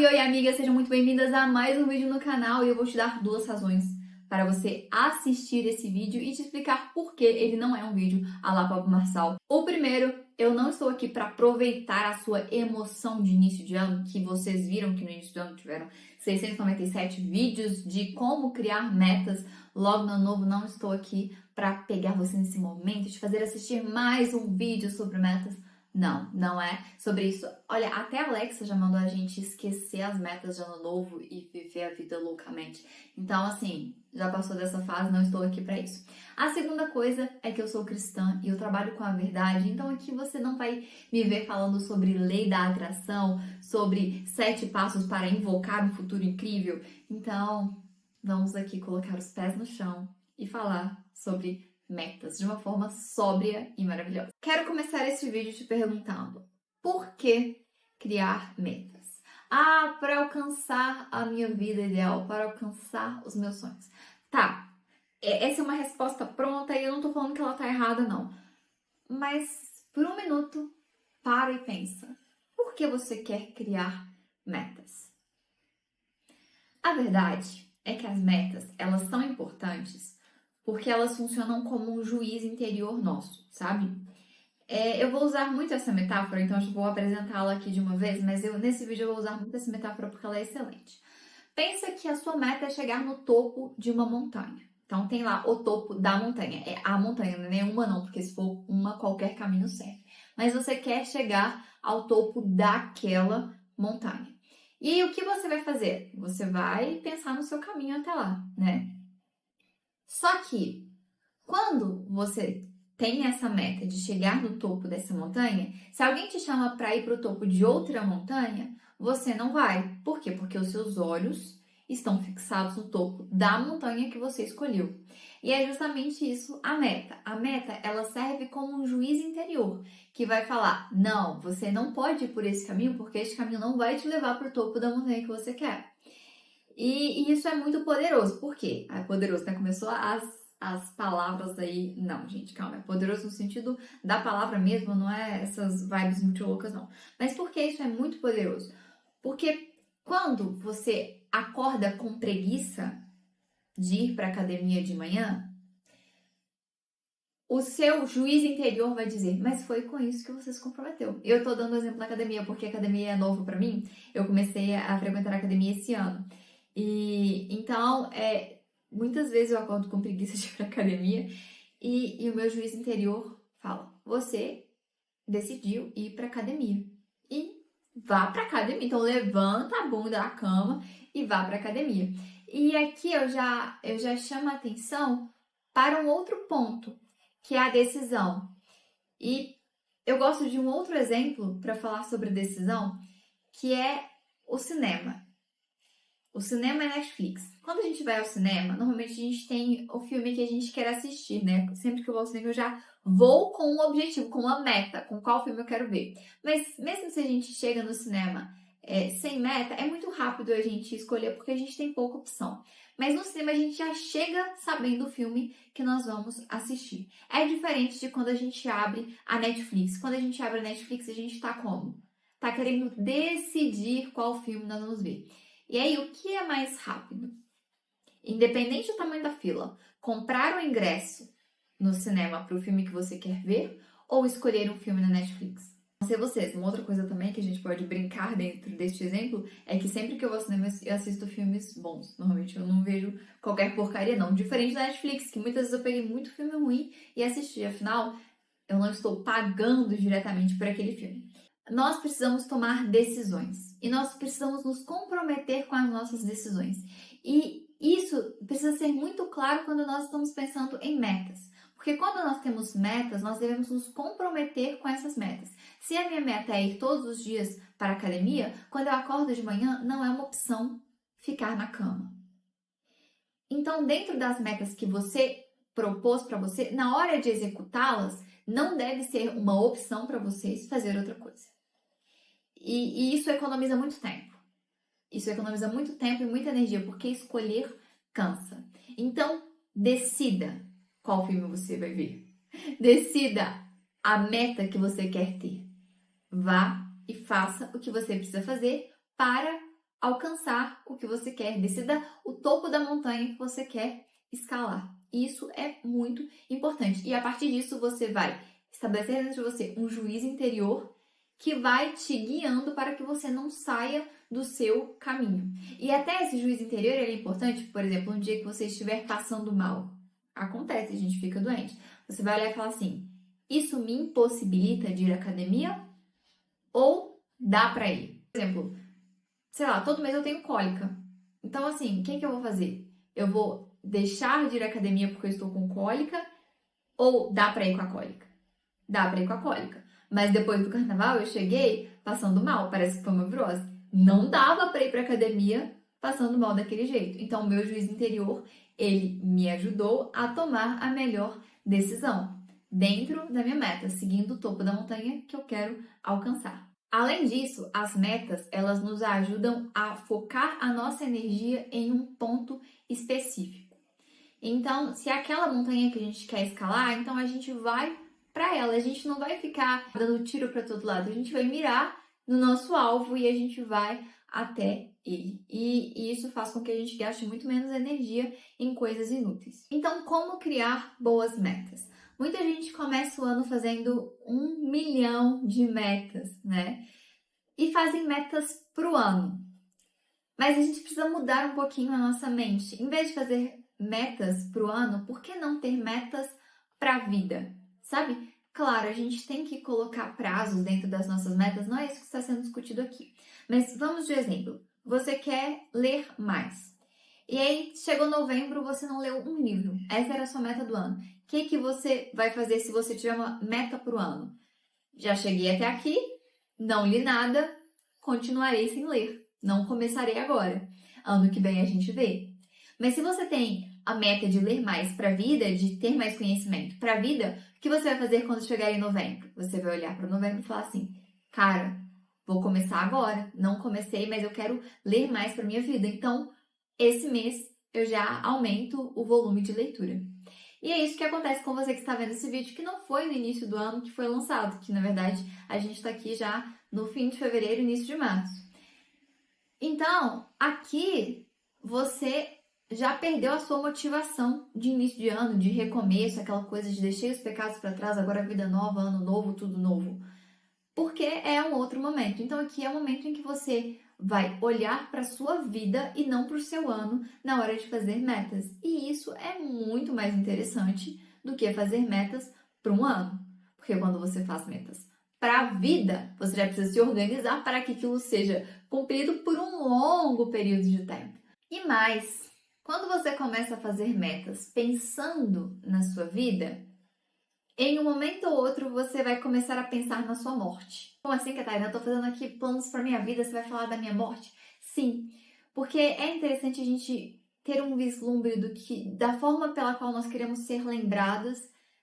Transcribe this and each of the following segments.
Oi, amigas, sejam muito bem-vindas a mais um vídeo no canal e eu vou te dar duas razões para você assistir esse vídeo e te explicar por que ele não é um vídeo à la Pablo Marçal. O primeiro, eu não estou aqui para aproveitar a sua emoção de início de ano, que vocês viram que no início do ano tiveram 697 vídeos de como criar metas logo no ano novo. Não estou aqui para pegar você nesse momento e te fazer assistir mais um vídeo sobre metas. Não é sobre isso. Olha, até a Alexa já mandou a gente esquecer as metas de ano novo e viver a vida loucamente. Então, assim, já passou dessa fase, não estou aqui para isso. A segunda coisa é que eu sou cristã e eu trabalho com a verdade, então aqui você não vai me ver falando sobre lei da atração, sobre 7 passos para invocar um futuro incrível. Então, vamos aqui colocar os pés no chão e falar sobre metas de uma forma sóbria e maravilhosa. Quero começar esse vídeo te perguntando: por que criar metas? Para alcançar a minha vida ideal, para alcançar os meus sonhos. Tá, essa é uma resposta pronta e eu não tô falando que ela tá errada, não. Mas, por um minuto, para e pensa. Por que você quer criar metas? A verdade é que as metas, elas são importantes porque elas funcionam como um juiz interior nosso, sabe? Eu vou usar muito essa metáfora, então eu vou apresentá-la aqui de uma vez, mas nesse vídeo eu vou usar muito essa metáfora porque ela é excelente. Pensa que a sua meta é chegar no topo de uma montanha. Então tem lá o topo da montanha. É a montanha, não é nenhuma não, porque se for uma, qualquer caminho serve. Mas você quer chegar ao topo daquela montanha. E aí o que você vai fazer? Você vai pensar no seu caminho até lá, né? Só que, quando você tem essa meta de chegar no topo dessa montanha, se alguém te chama para ir para o topo de outra montanha, você não vai. Por quê? Porque os seus olhos estão fixados no topo da montanha que você escolheu. E é justamente isso a meta. A meta, ela serve como um juiz interior, que vai falar: não, você não pode ir por esse caminho, porque esse caminho não vai te levar para o topo da montanha que você quer. E isso é muito poderoso. Por quê? É poderoso, né? Começou as palavras aí. Não, gente, calma. É poderoso no sentido da palavra mesmo, não é essas vibes muito loucas, não. Mas por que isso é muito poderoso? Porque quando você acorda com preguiça de ir para academia de manhã, o seu juiz interior vai dizer: mas foi com isso que você se comprometeu. Eu tô dando exemplo da academia porque a academia é novo para mim. Eu comecei a frequentar a academia esse ano. E então, muitas vezes eu acordo com preguiça de ir pra academia e o meu juiz interior fala: você decidiu ir pra academia. E vá pra academia. Então, levanta a bunda da cama e vá pra academia. E aqui eu já chamo a atenção para um outro ponto, que é a decisão. E eu gosto de um outro exemplo para falar sobre decisão, que é o cinema. O cinema é Netflix. Quando a gente vai ao cinema, normalmente a gente tem o filme que a gente quer assistir, né? Sempre que eu vou ao cinema, eu já vou com um objetivo, com uma meta, com qual filme eu quero ver. Mas mesmo se a gente chega no cinema sem meta, é muito rápido a gente escolher porque a gente tem pouca opção. Mas no cinema a gente já chega sabendo o filme que nós vamos assistir. É diferente de quando a gente abre a Netflix. Quando a gente abre a Netflix, a gente tá como? Tá querendo decidir qual filme nós vamos ver. E aí, o que é mais rápido? Independente do tamanho da fila, comprar o ingresso no cinema para o filme que você quer ver ou escolher um filme na Netflix? Não sei vocês, uma outra coisa também que a gente pode brincar dentro deste exemplo é que sempre que eu vou ao cinema eu assisto filmes bons. Normalmente eu não vejo qualquer porcaria, não. Diferente da Netflix, que muitas vezes eu peguei muito filme ruim e assisti. Afinal, eu não estou pagando diretamente por aquele filme. Nós precisamos tomar decisões e nós precisamos nos comprometer com as nossas decisões. E isso precisa ser muito claro quando nós estamos pensando em metas. Porque quando nós temos metas, nós devemos nos comprometer com essas metas. Se a minha meta é ir todos os dias para a academia, quando eu acordo de manhã, não é uma opção ficar na cama. Então, dentro das metas que você propôs para você, na hora de executá-las, não deve ser uma opção para vocês fazer outra coisa. E isso economiza muito tempo. Isso economiza muito tempo e muita energia, porque escolher cansa. Então, decida qual filme você vai ver. Decida a meta que você quer ter. Vá e faça o que você precisa fazer para alcançar o que você quer. Decida o topo da montanha que você quer escalar. Isso é muito importante. E a partir disso, você vai estabelecer dentro de você um juízo interior que vai te guiando para que você não saia do seu caminho. E até esse juízo interior ele é importante, por exemplo, um dia que você estiver passando mal. Acontece, a gente fica doente. Você vai olhar e falar assim: isso me impossibilita de ir à academia ou dá pra ir? Por exemplo, sei lá, todo mês eu tenho cólica. Então, assim, o que eu vou fazer? Eu vou deixar de ir à academia porque eu estou com cólica ou dá pra ir com a cólica? Dá pra ir com a cólica. Mas depois do carnaval eu cheguei passando mal, parece que foi uma virose. Não dava pra ir pra academia passando mal daquele jeito. Então, o meu juízo interior, ele me ajudou a tomar a melhor decisão dentro da minha meta, seguindo o topo da montanha que eu quero alcançar. Além disso, as metas, elas nos ajudam a focar a nossa energia em um ponto específico. Então, se é aquela montanha que a gente quer escalar, então a gente vai para ela. A gente não vai ficar dando tiro para todo lado. A gente vai mirar no nosso alvo e a gente vai até ele. E isso faz com que a gente gaste muito menos energia em coisas inúteis. Então, como criar boas metas? Muita gente começa o ano fazendo 1 milhão de metas, né? E fazem metas pro ano. Mas a gente precisa mudar um pouquinho a nossa mente. Em vez de fazer metas pro ano, por que não ter metas pra vida? Sabe? Claro, a gente tem que colocar prazos dentro das nossas metas, não é isso que está sendo discutido aqui. Mas vamos de exemplo. Você quer ler mais. E aí, chegou novembro, você não leu um livro. Essa era a sua meta do ano. O que você vai fazer se você tiver uma meta pro ano? Já cheguei até aqui, não li nada, continuarei sem ler. Não começarei agora. Ano que vem a gente vê. Mas se você tem a meta de ler mais para a vida, de ter mais conhecimento para a vida, o que você vai fazer quando chegar em novembro? Você vai olhar para novembro e falar assim: cara, vou começar agora. Não comecei, mas eu quero ler mais para minha vida. Então, esse mês eu já aumento o volume de leitura. E é isso que acontece com você que está vendo esse vídeo, que não foi no início do ano que foi lançado, que na verdade a gente está aqui já no fim de fevereiro, início de março. Então, aqui você já perdeu a sua motivação de início de ano, de recomeço, aquela coisa de deixei os pecados para trás, agora vida nova, ano novo, tudo novo. Porque é um outro momento. Então, aqui é o momento em que você vai olhar para a sua vida e não para o seu ano na hora de fazer metas. E isso é muito mais interessante do que fazer metas para um ano. Porque quando você faz metas para a vida, você já precisa se organizar para que aquilo seja cumprido por um longo período de tempo. E mais, quando você começa a fazer metas pensando na sua vida, em um momento ou outro você vai começar a pensar na sua morte. Como assim, Catarina? Eu tô fazendo aqui planos para minha vida, você vai falar da minha morte? Sim, porque é interessante a gente ter um vislumbre da forma pela qual nós queremos ser lembradas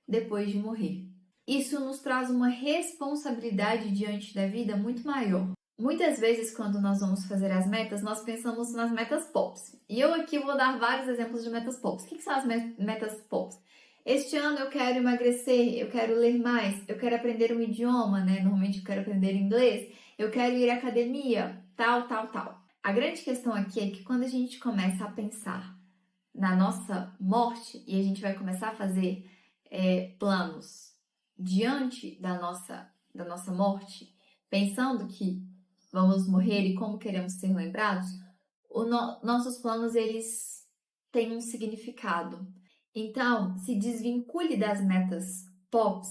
depois de morrer. Isso nos traz uma responsabilidade diante da vida muito maior. Muitas vezes, quando nós vamos fazer as metas, nós pensamos nas metas POPs. E eu aqui vou dar vários exemplos de metas POPs. O que são as metas POPs? Este ano eu quero emagrecer, eu quero ler mais, eu quero aprender um idioma, né? Normalmente eu quero aprender inglês, eu quero ir à academia, tal, tal, tal. A grande questão aqui é que quando a gente começa a pensar na nossa morte e a gente vai começar a fazer planos diante da nossa morte, pensando que vamos morrer e como queremos ser lembrados, nossos planos, eles têm um significado. Então, se desvincule das metas POPs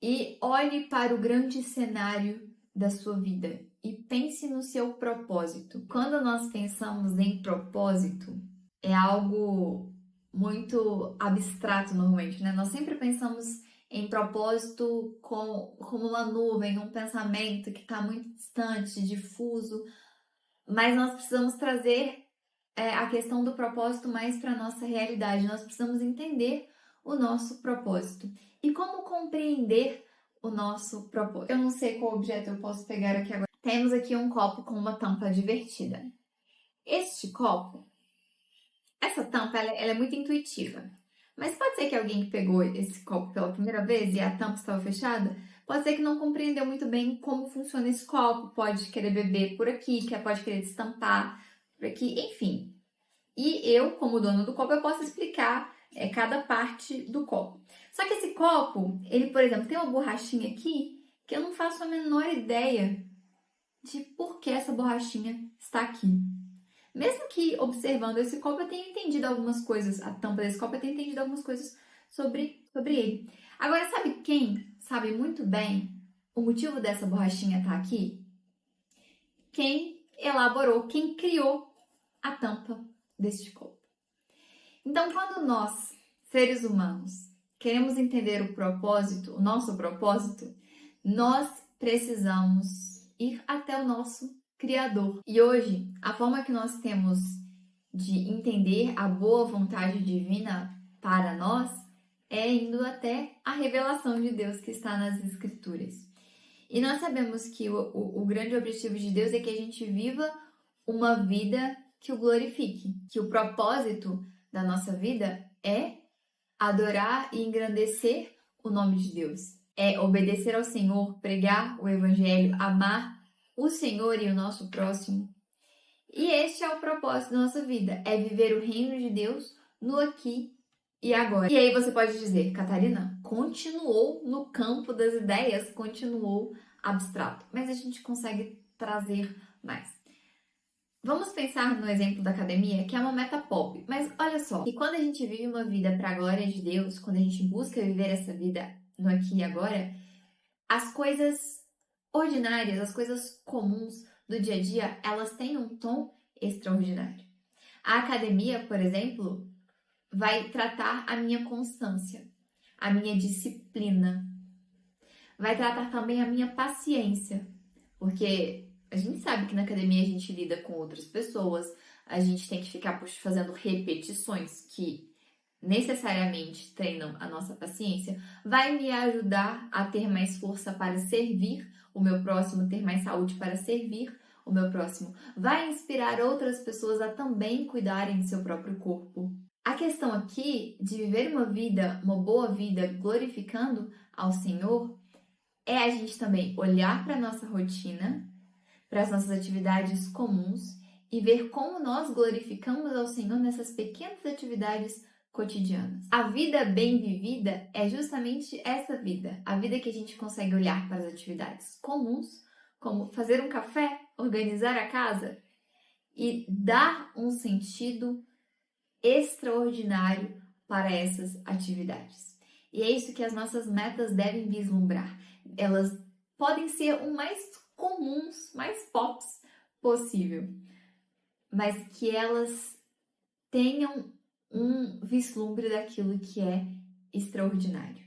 e olhe para o grande cenário da sua vida e pense no seu propósito. Quando nós pensamos em propósito, é algo muito abstrato normalmente, né? Nós sempre pensamos em propósito como uma nuvem, um pensamento que está muito distante, difuso, mas nós precisamos trazer a questão do propósito mais para a nossa realidade. Nós precisamos entender o nosso propósito. E como compreender o nosso propósito? Eu não sei qual objeto eu posso pegar aqui agora. Temos aqui um copo com uma tampa divertida. Este copo, essa tampa, ela é muito intuitiva. Mas pode ser que alguém que pegou esse copo pela primeira vez e a tampa estava fechada, pode ser que não compreendeu muito bem como funciona esse copo, pode querer beber por aqui, pode querer destampar por aqui, enfim. E eu, como dono do copo, eu posso explicar cada parte do copo. Só que esse copo, ele, por exemplo, tem uma borrachinha aqui que eu não faço a menor ideia de por que essa borrachinha está aqui. Mesmo que observando esse copo, eu tenha entendido algumas coisas, a tampa desse copo, eu tenha entendido algumas coisas sobre ele. Agora, sabe quem sabe muito bem o motivo dessa borrachinha estar aqui? Quem elaborou, quem criou a tampa deste copo. Então, quando nós, seres humanos, queremos entender o propósito, o nosso propósito, nós precisamos ir até o nosso Criador. E hoje, a forma que nós temos de entender a boa vontade divina para nós é indo até a revelação de Deus que está nas Escrituras. E nós sabemos que o grande objetivo de Deus é que a gente viva uma vida que o glorifique, que o propósito da nossa vida é adorar e engrandecer o nome de Deus. É obedecer ao Senhor, pregar o Evangelho, amar o Senhor e o nosso próximo. E este é o propósito da nossa vida, é viver o reino de Deus no aqui e agora. E aí você pode dizer, Catarina, continuou no campo das ideias, continuou abstrato, mas a gente consegue trazer mais. Vamos pensar no exemplo da academia, que é uma meta pop, mas olha só, que quando a gente vive uma vida para a glória de Deus, quando a gente busca viver essa vida no aqui e agora, as coisas ordinárias, as coisas comuns do dia a dia, elas têm um tom extraordinário. A academia, por exemplo, vai tratar a minha constância, a minha disciplina, vai tratar também a minha paciência, porque a gente sabe que na academia a gente lida com outras pessoas, a gente tem que ficar fazendo repetições que necessariamente treinam a nossa paciência, vai me ajudar a ter mais força para servir o meu próximo, ter mais saúde para servir o meu próximo, vai inspirar outras pessoas a também cuidarem do seu próprio corpo. A questão aqui de viver uma vida, uma boa vida, glorificando ao Senhor, é a gente também olhar para a nossa rotina, para as nossas atividades comuns e ver como nós glorificamos ao Senhor nessas pequenas atividades cotidianas. A vida bem vivida é justamente essa vida, a vida que a gente consegue olhar para as atividades comuns, como fazer um café, organizar a casa e dar um sentido extraordinário para essas atividades. E é isso que as nossas metas devem vislumbrar. Elas podem ser o mais comuns, mais pops possível, mas que elas tenham um vislumbre daquilo que é extraordinário.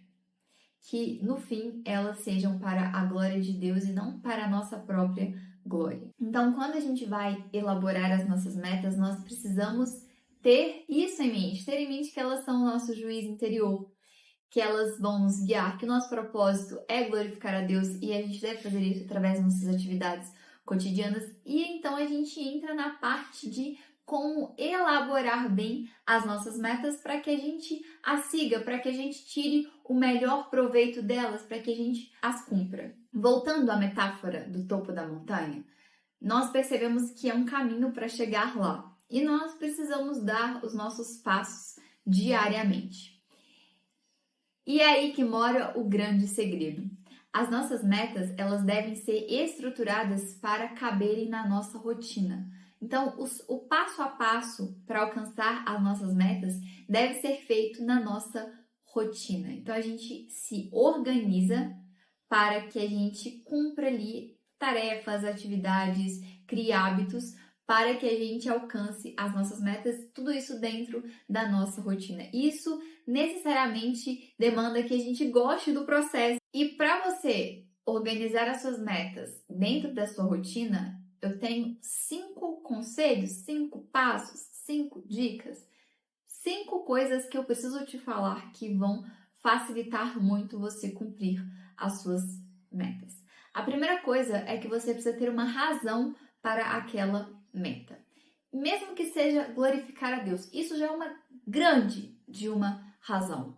Que, no fim, elas sejam para a glória de Deus e não para a nossa própria glória. Então, quando a gente vai elaborar as nossas metas, nós precisamos ter isso em mente, ter em mente que elas são o nosso juiz interior, que elas vão nos guiar, que o nosso propósito é glorificar a Deus e a gente deve fazer isso através das nossas atividades cotidianas. E então a gente entra na parte de como elaborar bem as nossas metas para que a gente as siga, para que a gente tire o melhor proveito delas, para que a gente as cumpra. Voltando à metáfora do topo da montanha, nós percebemos que é um caminho para chegar lá e nós precisamos dar os nossos passos diariamente. E é aí que mora o grande segredo. As nossas metas, elas devem ser estruturadas para caberem na nossa rotina. Então, o passo a passo para alcançar as nossas metas deve ser feito na nossa rotina. Então, a gente se organiza para que a gente cumpra ali tarefas, atividades, crie hábitos para que a gente alcance as nossas metas, tudo isso dentro da nossa rotina. Isso necessariamente demanda que a gente goste do processo. E para você organizar as suas metas dentro da sua rotina, eu tenho 5 conselhos, 5 passos, 5 dicas, 5 coisas que eu preciso te falar que vão facilitar muito você cumprir as suas metas. A primeira coisa é que você precisa ter uma razão para aquela meta. Mesmo que seja glorificar a Deus, isso já é uma grande de uma razão,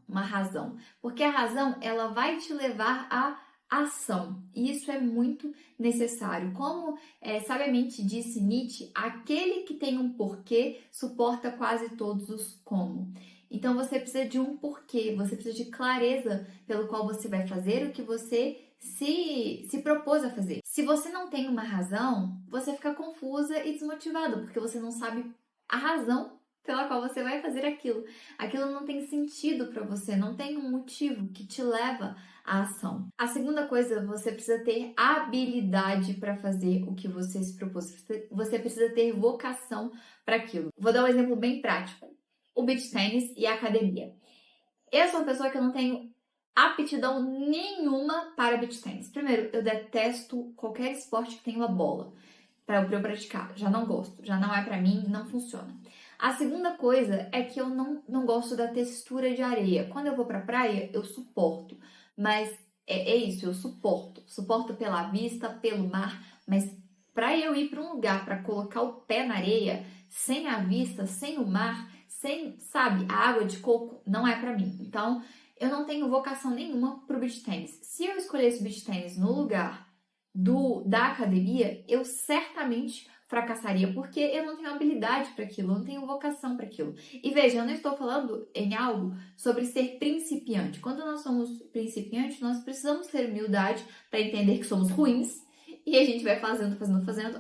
porque a razão ela vai te levar a ação. E isso é muito necessário. Como sabiamente disse Nietzsche, aquele que tem um porquê suporta quase todos os como. Então você precisa de um porquê, você precisa de clareza pelo qual você vai fazer o que você se propôs a fazer. Se você não tem uma razão, você fica confusa e desmotivada, porque você não sabe a razão pela qual você vai fazer aquilo. Aquilo não tem sentido para você, não tem um motivo que te leva à ação. A segunda coisa, você precisa ter habilidade para fazer o que você se propôs. Você precisa ter vocação para aquilo. Vou dar um exemplo bem prático. O beach tênis e a academia. Eu sou uma pessoa que eu não tenho aptidão nenhuma para beach tênis. Primeiro, eu detesto qualquer esporte que tenha uma bola para eu praticar. Já não gosto, já não é para mim, não funciona. A segunda coisa é que eu não gosto da textura de areia. Quando eu vou pra praia, eu suporto. Mas é isso, eu suporto. Suporto pela vista, pelo mar. Mas para eu ir para um lugar para colocar o pé na areia, sem a vista, sem o mar, sem, sabe, a água de coco, não é para mim. Então, eu não tenho vocação nenhuma pro beach tênis. Se eu escolhesse o beach tênis no lugar da academia, eu certamente fracassaria, porque eu não tenho habilidade para aquilo, eu não tenho vocação para aquilo. E veja, eu não estou falando em algo sobre ser principiante. Quando nós somos principiantes, nós precisamos ter humildade para entender que somos ruins e a gente vai fazendo,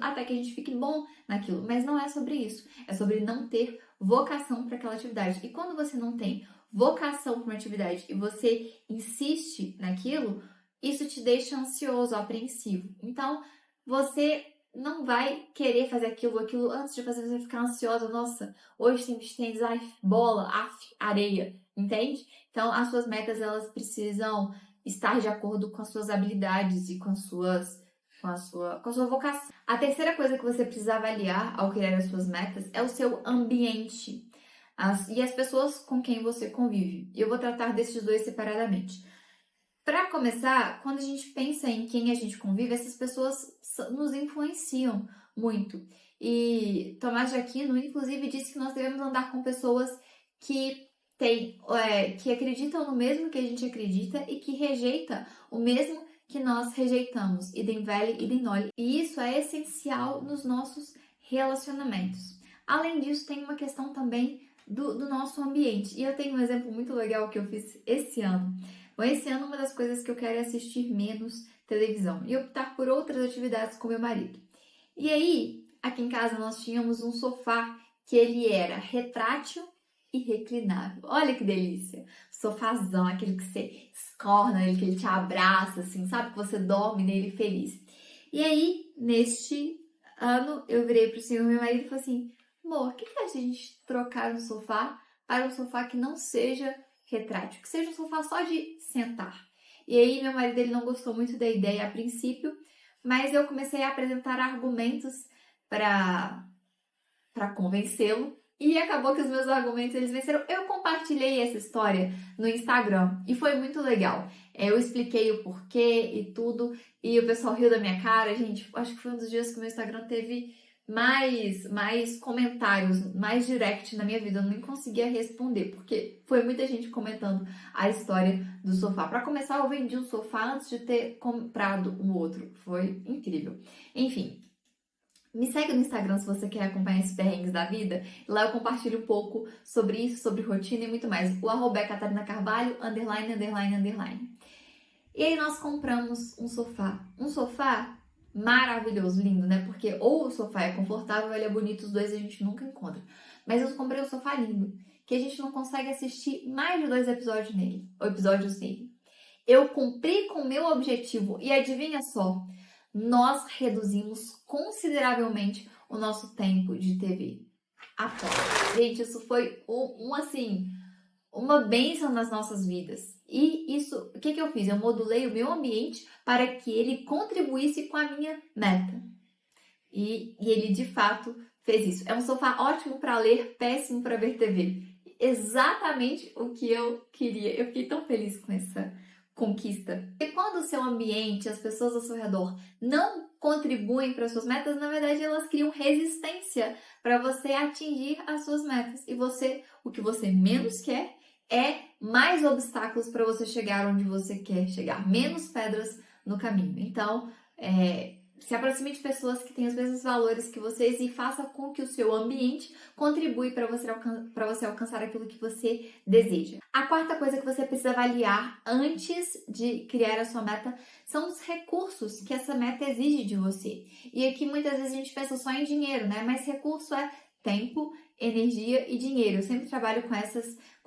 até que a gente fique bom naquilo. Mas não é sobre isso, é sobre não ter vocação para aquela atividade. E quando você não tem vocação para uma atividade e você insiste naquilo, isso te deixa ansioso, apreensivo. Então, você não vai querer fazer aquilo antes de fazer, você vai ficar ansiosa. Nossa, hoje tem beach tênis, ai, bola, areia, entende? Então, as suas metas, elas precisam estar de acordo com as suas habilidades e com a sua vocação. A terceira coisa que você precisa avaliar ao criar as suas metas é o seu ambiente e as pessoas com quem você convive. E eu vou tratar desses dois separadamente. Para começar, quando a gente pensa em quem a gente convive, essas pessoas nos influenciam muito. E Tomás de Aquino, inclusive, disse que nós devemos andar com pessoas que acreditam no mesmo que a gente acredita e que rejeitam o mesmo que nós rejeitamos. Idem vale, idem noli. E isso é essencial nos nossos relacionamentos. Além disso, tem uma questão também do nosso ambiente. E eu tenho um exemplo muito legal que eu fiz esse ano. Bom, esse ano uma das coisas que eu quero é assistir menos televisão e optar por outras atividades com meu marido. E aí, aqui em casa nós tínhamos um sofá que ele era retrátil e reclinável. Olha que delícia! Sofazão, aquele que você escorna, que ele te abraça, assim, sabe? Que você dorme nele feliz. E aí, neste ano, eu virei pro senhor, meu marido, e falei assim, amor, o que é a gente trocar um sofá para um sofá que não seja retrátil, que seja um sofá só de sentar. E aí meu marido ele não gostou muito da ideia a princípio, mas eu comecei a apresentar argumentos para convencê-lo e acabou que os meus argumentos eles venceram. Eu compartilhei essa história no Instagram e foi muito legal. Eu expliquei o porquê e tudo e o pessoal riu da minha cara. Gente, acho que foi um dos dias que o meu Instagram teve mais comentários, mais direct na minha vida. Eu nem conseguia responder, porque foi muita gente comentando a história do sofá. Para começar, eu vendi um sofá antes de ter comprado um outro. Foi incrível. Enfim, me segue no Instagram se você quer acompanhar esses perrengues da vida. Lá eu compartilho um pouco sobre isso, sobre rotina e muito mais. O @ é Catarina Carvalho, ____. E aí nós compramos um sofá. Um sofá maravilhoso, lindo, né? Porque ou o sofá é confortável, ou ele é bonito, os dois a gente nunca encontra. Mas eu comprei um sofá lindo, que a gente não consegue assistir mais de 2 episódios nele. Eu cumpri com o meu objetivo e adivinha só, nós reduzimos consideravelmente o nosso tempo de TV. Gente, isso foi uma bênção nas nossas vidas. E isso, o que eu fiz? Eu modulei o meu ambiente para que ele contribuísse com a minha meta. E ele, de fato, fez isso. É um sofá ótimo para ler, péssimo para ver TV. Exatamente o que eu queria. Eu fiquei tão feliz com essa conquista. E quando o seu ambiente, as pessoas ao seu redor não contribuem para as suas metas, na verdade elas criam resistência para você atingir as suas metas. E o que você menos quer é mais obstáculos para você chegar onde você quer chegar, menos pedras no caminho. Então, se aproxime de pessoas que têm os mesmos valores que vocês e faça com que o seu ambiente contribui para você alcançar aquilo que você deseja. A quarta coisa que você precisa avaliar antes de criar a sua meta são os recursos que essa meta exige de você. E aqui muitas vezes a gente pensa só em dinheiro, né? Mas recurso é tempo, energia e dinheiro. Eu sempre trabalho com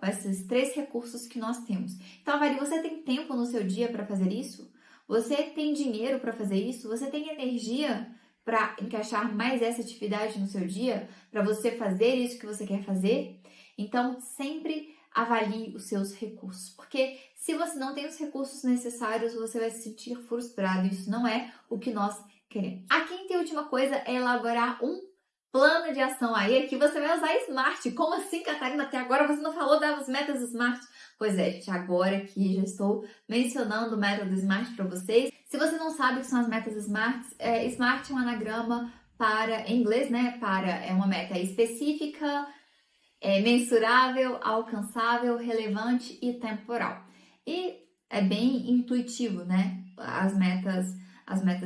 esses 3 recursos que nós temos. Então, avalie, você tem tempo no seu dia para fazer isso? Você tem dinheiro para fazer isso? Você tem energia para encaixar mais essa atividade no seu dia? Para você fazer isso que você quer fazer? Então, sempre avalie os seus recursos. Porque se você não tem os recursos necessários, você vai se sentir frustrado. Isso não é o que nós queremos. A quinta e última coisa é elaborar um plano de ação. Aí aqui você vai usar SMART. Como assim, Catarina? Até agora você não falou das metas SMART. Pois é, gente, agora que já estou mencionando o método SMART para vocês. Se você não sabe o que são as metas SMART, SMART é um anagrama em inglês, né? É uma meta específica, mensurável, alcançável, relevante e temporal. E é bem intuitivo, né? As metas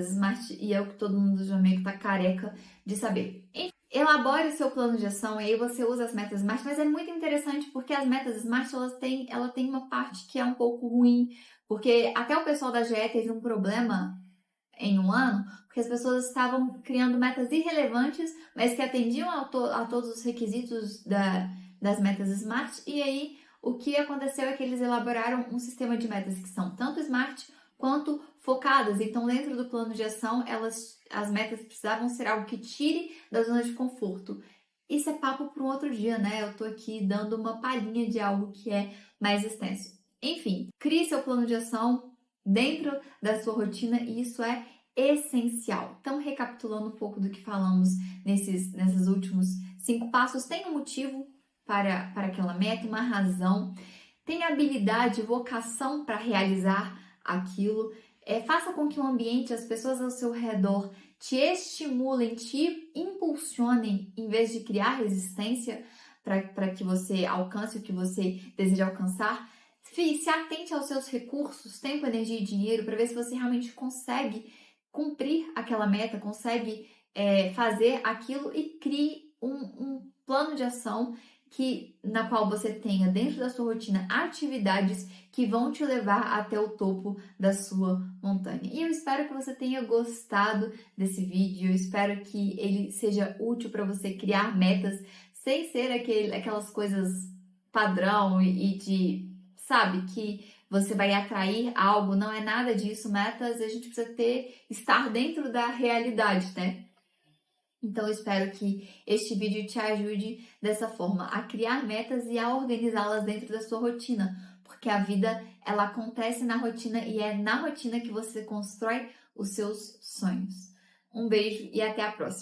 SMART, e é o que todo mundo já meio que tá careca de saber. Elabore o seu plano de ação e aí você usa as metas SMART, mas é muito interessante porque as metas SMART, ela tem uma parte que é um pouco ruim, porque até o pessoal da GE teve um problema em um ano, porque as pessoas estavam criando metas irrelevantes, mas que atendiam a todos os requisitos das metas SMART, e aí o que aconteceu é que eles elaboraram um sistema de metas que são tanto SMART quanto focadas. Então, dentro do plano de ação, as metas precisavam ser algo que tire da zona de conforto. Isso é papo para um outro dia, né? Eu tô aqui dando uma palhinha de algo que é mais extenso. Enfim, crie seu plano de ação dentro da sua rotina e isso é essencial. Então, recapitulando um pouco do que falamos nesses últimos 5 passos, tem um motivo para aquela meta, uma razão, tem habilidade, vocação para realizar aquilo. Faça com que o ambiente, as pessoas ao seu redor te estimulem, te impulsionem, em vez de criar resistência para que você alcance o que você deseja alcançar. Se atente aos seus recursos, tempo, energia e dinheiro, para ver se você realmente consegue cumprir aquela meta, consegue fazer aquilo e crie um plano de ação na qual você tenha dentro da sua rotina atividades que vão te levar até o topo da sua montanha. E eu espero que você tenha gostado desse vídeo, eu espero que ele seja útil para você criar metas sem ser aquelas coisas padrão e de, sabe, que você vai atrair algo, não é nada disso. Metas a gente precisa estar dentro da realidade, né? Então, eu espero que este vídeo te ajude dessa forma a criar metas e a organizá-las dentro da sua rotina, porque a vida, ela acontece na rotina e é na rotina que você constrói os seus sonhos. Um beijo e até a próxima!